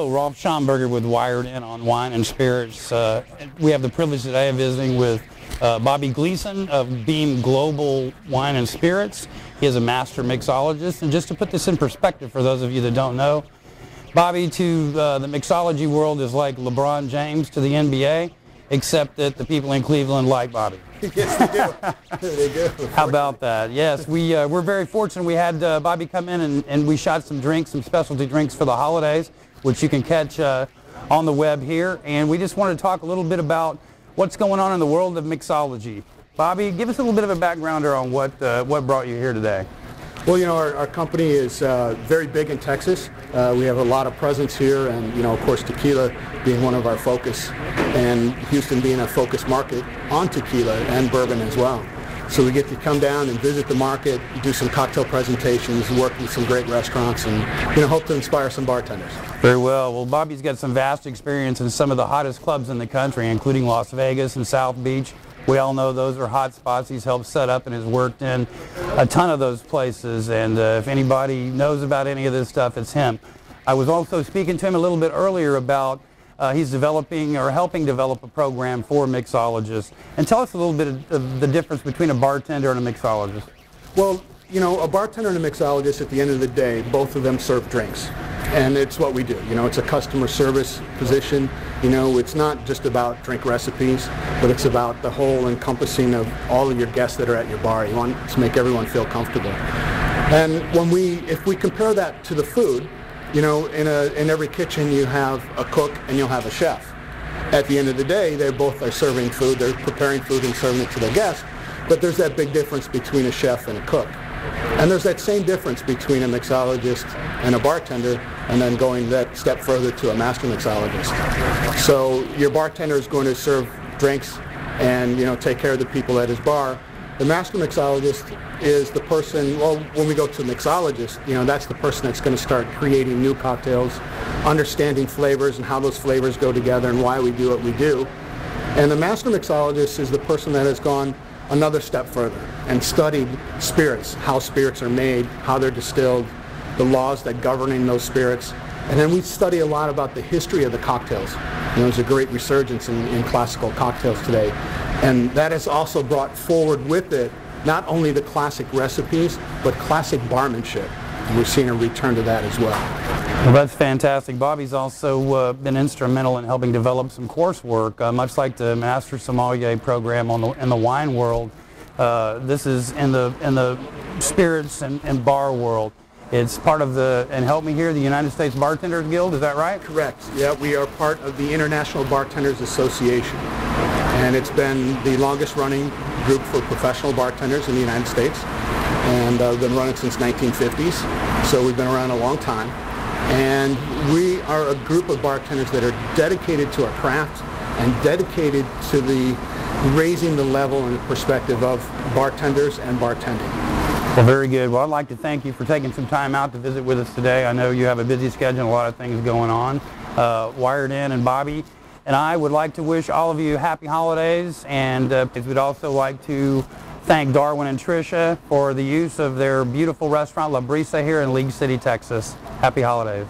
Rolf Schomburger with Wired In on Wine and Spirits. We have the privilege today of visiting with Bobby Gleason of Beam Global Wine and Spirits. He is a master mixologist, and just to put this in perspective for those of you that don't know, Bobby to the mixology world is like LeBron James to the NBA, except that the people in Cleveland like Bobby. Yes, they do. They do. How about that? Yes, we're very fortunate. We had Bobby come in and we shot some drinks, some specialty drinks for the holidays, which you can catch on the web here. And we just wanted to talk a little bit about what's going on in the world of mixology. Bobby, give us a little bit of a backgrounder on what brought you here today. Well, you know, our company is very big in Texas. We have a lot of presence here, and, you know, of course, tequila being one of our focus, and Houston being a focus market on tequila and bourbon as well. So we get to come down and visit the market, do some cocktail presentations, work with some great restaurants, and, you know, hope to inspire some bartenders. Very well. Well, Bobby's got some vast experience in some of the hottest clubs in the country, including Las Vegas and South Beach. We all know those are hot spots. He's helped set up and has worked in a ton of those places, and if anybody knows about any of this stuff, it's him. I was also speaking to him a little bit earlier about he's developing or helping develop a program for mixologists. And tell us a little bit of the difference between a bartender and a mixologist. Well, you know, a bartender and a mixologist, at the end of the day, both of them serve drinks. And it's what we do. You know, it's a customer service position. You know, it's not just about drink recipes, but it's about the whole encompassing of all of your guests that are at your bar. You want to make everyone feel comfortable. And if we compare that to the food, you know, in every kitchen you have a cook and you'll have a chef. At the end of the day, they both are serving food. They're preparing food and serving it to their guests. But there's that big difference between a chef and a cook. And there's that same difference between a mixologist and a bartender, and then going that step further to a master mixologist. So your bartender is going to serve drinks and, you know, take care of the people at his bar. The master mixologist is the person, well, when we go to a mixologist, you know, that's the person that's going to start creating new cocktails, understanding flavors and how those flavors go together and why we do what we do. And the master mixologist is the person that has gone another step further and studied spirits, how spirits are made, how they're distilled, the laws that governing those spirits. And then we study a lot about the history of the cocktails. You know, there's a great resurgence in classical cocktails today. And that has also brought forward with it not only the classic recipes, but classic barmanship. And we're seeing a return to that as well. Well, that's fantastic. Bobby's also been instrumental in helping develop some coursework, much like the Master Sommelier program in the wine world. This is in the spirits and bar world. It's part of and help me here, the United States Bartenders Guild, is that right? Correct. Yeah, we are part of the International Bartenders Association. And it's been the longest running group for professional bartenders in the United States. And we've been running since 1950s, so we've been around a long time. And we are a group of bartenders that are dedicated to our craft and dedicated to raising the level and perspective of bartenders and bartending. Well, very good. Well, I'd like to thank you for taking some time out to visit with us today. I know you have a busy schedule and a lot of things going on. Wired In and Bobby and I would like to wish all of you happy holidays, and we'd also like to thank Darwin and Tricia for the use of their beautiful restaurant La Brisa here in League City, Texas. Happy holidays.